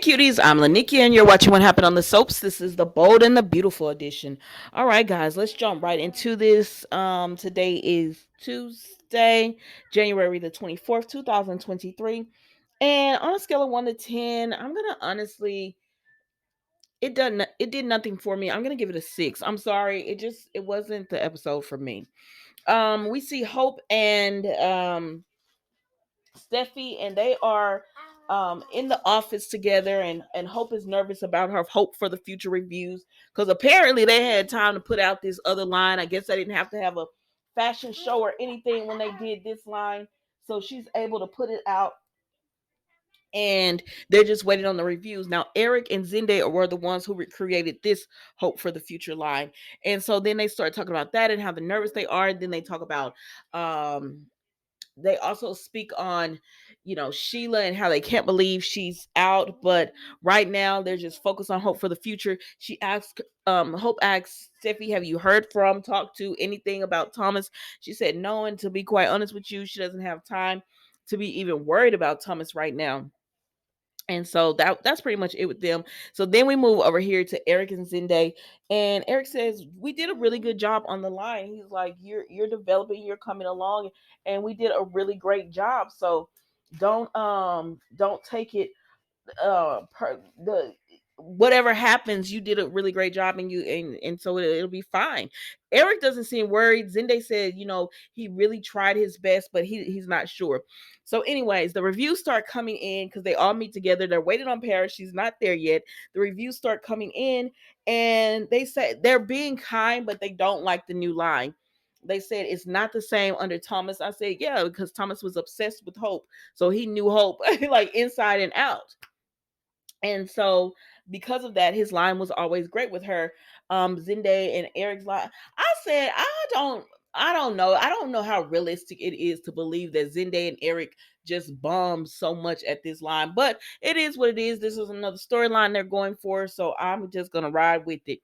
Cuties, I'm Lanikia, and you're watching What Happened on the Soaps. This is the Bold and the Beautiful edition. All right, guys, let's jump right into this. Today is Tuesday, January the 24th, 2023. And on a scale of 1 to 10, I'm going to honestly, it did nothing for me. I'm going to give it a 6. I'm sorry. It wasn't the episode for me. We see Hope and Steffi, and they are in the office together, and Hope is nervous about her Hope for the Future reviews because apparently they had time to put out this other line. I guess they didn't have to have a fashion show or anything when they did this line, so she's able to put it out. And they're just waiting on the reviews. Now, Eric and Zende were the ones who created this Hope for the Future line. And so then they start talking about that and how the nervous they are. And then they talk about they also speak on, Sheila and how they can't believe she's out, but right now they're just focused on Hope for the Future. Hope asks Steffi, have you heard from, talked to anything about Thomas? She said no, and to be quite honest with you, she doesn't have time to be even worried about Thomas right now. And so that's pretty much it with them. So then we move over here to Eric and Zende, and Eric says we did a really good job on the line. He's like, you're developing, you're coming along, and we did a really great job. So don't take it the whatever happens, you did a really great job, and so it'll be fine. Eric doesn't seem worried. Zende said, he really tried his best, but he's not sure. So, anyways, the reviews start coming in because they all meet together. They're waiting on Paris. She's not there yet. The reviews start coming in, and they say they're being kind, but they don't like the new line. They said it's not the same under Thomas. I said, yeah, because Thomas was obsessed with Hope. So he knew Hope like inside and out. And so because of that, his line was always great with her. Zende and Eric's line. I said, I don't know. I don't know how realistic it is to believe that Zende and Eric just bombed so much at this line, but it is what it is. This is another storyline they're going for, so I'm just gonna ride with it.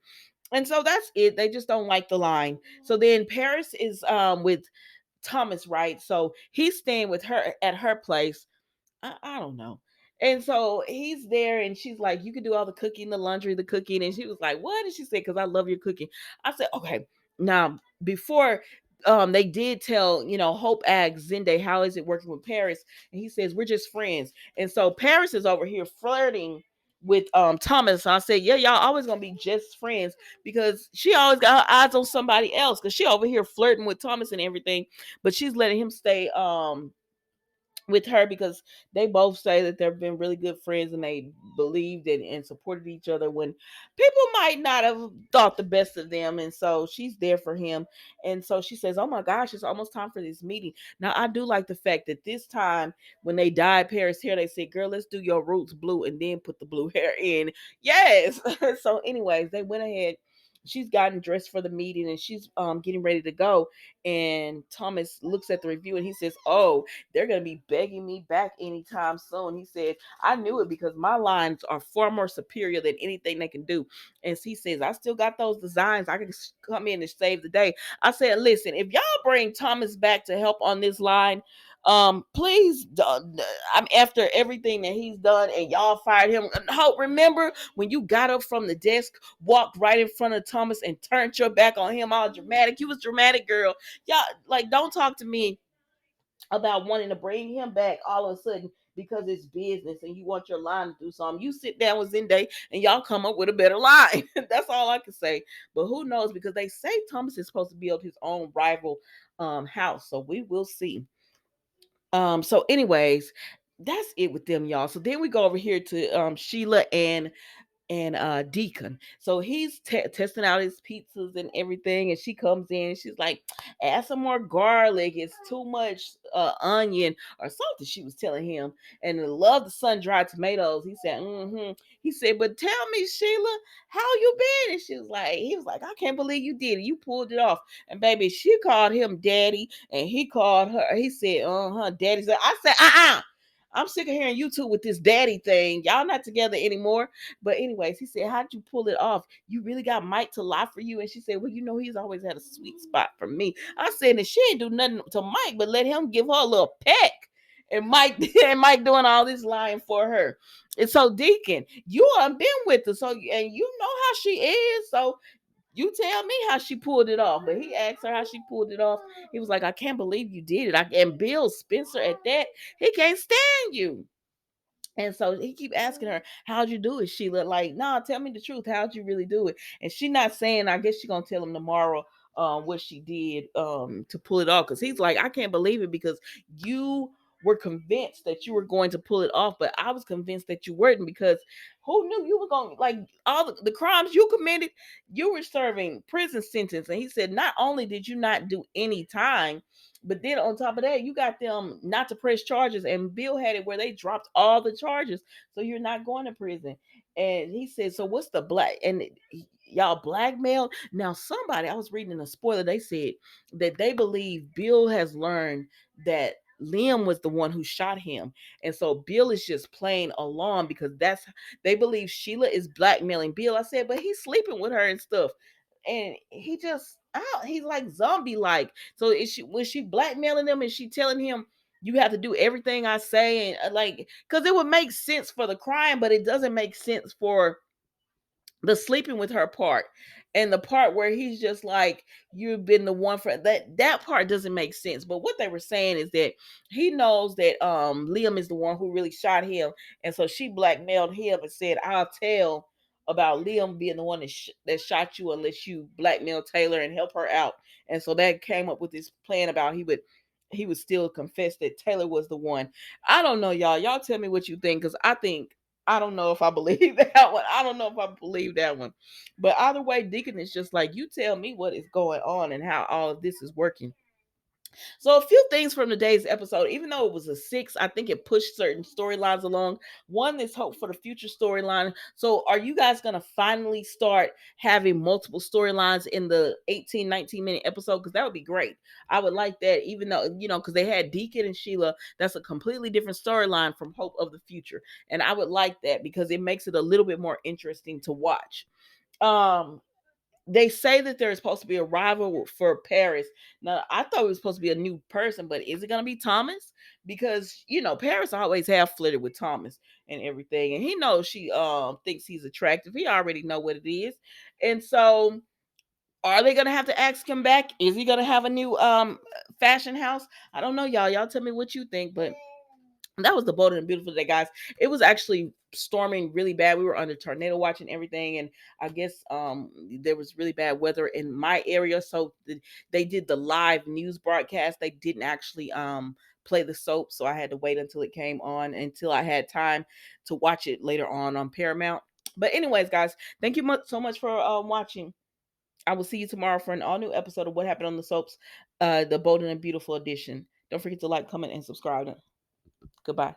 And so that's it. They just don't like the line. So then Paris is with Thomas, right? So he's staying with her at her place. I don't know. And so he's there, and she's like, you can do all the cooking, the laundry, the cooking. And she was like, what? And she said, because I love your cooking. I said, okay. Now, before they did tell, Hope asks Zende, how is it working with Paris? And he says, we're just friends. And so Paris is over here flirting with Thomas. I said, yeah, y'all always gonna be just friends because she always got her eyes on somebody else because she over here flirting with Thomas and everything, but she's letting him stay with her because they both say that they've been really good friends and they believed and supported each other when people might not have thought the best of them. And so she's there for him. And so she says, oh my gosh, it's almost time for this meeting. Now, I do like the fact that this time when they dyed Paris hair, they said, girl, let's do your roots blue and then put the blue hair in. Yes. So anyways, they went ahead. She's gotten dressed for the meeting and she's getting ready to go. And Thomas looks at the review and he says, oh, they're going to be begging me back anytime soon. He said, I knew it because my lines are far more superior than anything they can do. And he says, I still got those designs. I can come in and save the day. I said, listen, if y'all bring Thomas back to help on this line, please, I'm after everything that he's done and y'all fired him. Remember when you got up from the desk, walked right in front of Thomas and turned your back on him all dramatic? You was dramatic, girl. Y'all, like, don't talk to me about wanting to bring him back all of a sudden because it's business and you want your line to do something. You sit down with Zende and y'all come up with a better line. That's all I can say. But who knows? Because they say Thomas is supposed to build his own rival house. So we will see. So anyways, that's it with them, y'all. So then we go over here to Sheila and Deacon. So he's testing out his pizzas and everything, and she comes in and she's like, add some more garlic, it's too much onion or something she was telling him. And I love the sun-dried tomatoes. He said, he said, but tell me, Sheila, how you been? And he was like, I can't believe you did it, you pulled it off. And baby, she called him daddy and he called her, he said, daddy. So I said, I'm sick of hearing you two with this daddy thing. Y'all not together anymore. But anyways, he said, how'd you pull it off? You really got Mike to lie for you? And she said, well, he's always had a sweet spot for me. I said, and she ain't do nothing to Mike, but let him give her a little peck. and Mike and Mike doing all this lying for her. And so Deacon, you have been with her, so and you know how she is. So you tell me how she pulled it off. But he asked her how she pulled it off. He was like, I can't believe you did it. And Bill Spencer at that, he can't stand you. And so he keep asking her, how'd you do it, Sheila? Like, nah, tell me the truth. How'd you really do it? And she not saying, I guess she gonna tell him tomorrow what she did to pull it off. Cause he's like, I can't believe it because you were convinced that you were going to pull it off, but I was convinced that you weren't because who knew you were going like all the crimes you committed, you were serving prison sentence. And he said, not only did you not do any time, but then on top of that, you got them not to press charges, and Bill had it where they dropped all the charges, so you're not going to prison. And he said, "So what's the black and y'all blackmailed?" Now, somebody I was reading a spoiler. They said that they believe Bill has learned that Liam was the one who shot him, and so Bill is just playing along because that's they believe Sheila is blackmailing Bill. I said, but he's sleeping with her and stuff, and he just out. He's like zombie like. So is she was she blackmailing him? Is she telling him you have to do everything I say and like because it would make sense for the crime, but it doesn't make sense for the sleeping with her part and the part where he's just like you've been the one for that part doesn't make sense. But what they were saying is that he knows that Liam is the one who really shot him, and so she blackmailed him and said, I'll tell about Liam being the one that shot you unless you blackmail Taylor and help her out. And so that came up with this plan about he would still confess that Taylor was the one. I don't know, y'all tell me what you think, because I don't know if I believe that one. I don't know if I believe that one. But either way, Deacon is just like, you tell me what is going on and how all of this is working. So a few things from today's episode, even though it was a 6, I think it pushed certain storylines along. One is hope for the future storyline. So are you guys going to finally start having multiple storylines in the 18, 19-minute episode? Because that would be great. I would like that, even though, because they had Deacon and Sheila. That's a completely different storyline from Hope of the Future. And I would like that because it makes it a little bit more interesting to watch. Um, they say that there's supposed to be a rival for Paris. Now, I thought it was supposed to be a new person, but is it going to be Thomas? Because Paris always have flirted with Thomas and everything, and he knows she thinks he's attractive. He already know what it is, and so are they going to have to ask him back? Is he going to have a new fashion house? I don't know, y'all. Y'all tell me what you think, but that was the Bold and Beautiful today, guys. It was actually storming really bad. We were under tornado watch and everything, and I guess there was really bad weather in my area. So they did the live news broadcast. They didn't actually play the soap, so I had to wait until it came on until I had time to watch it later on Paramount. But anyways, guys, thank you so much for watching. I will see you tomorrow for an all new episode of What Happened on the Soaps, the Bold and Beautiful edition. Don't forget to like, comment, and subscribe. Goodbye.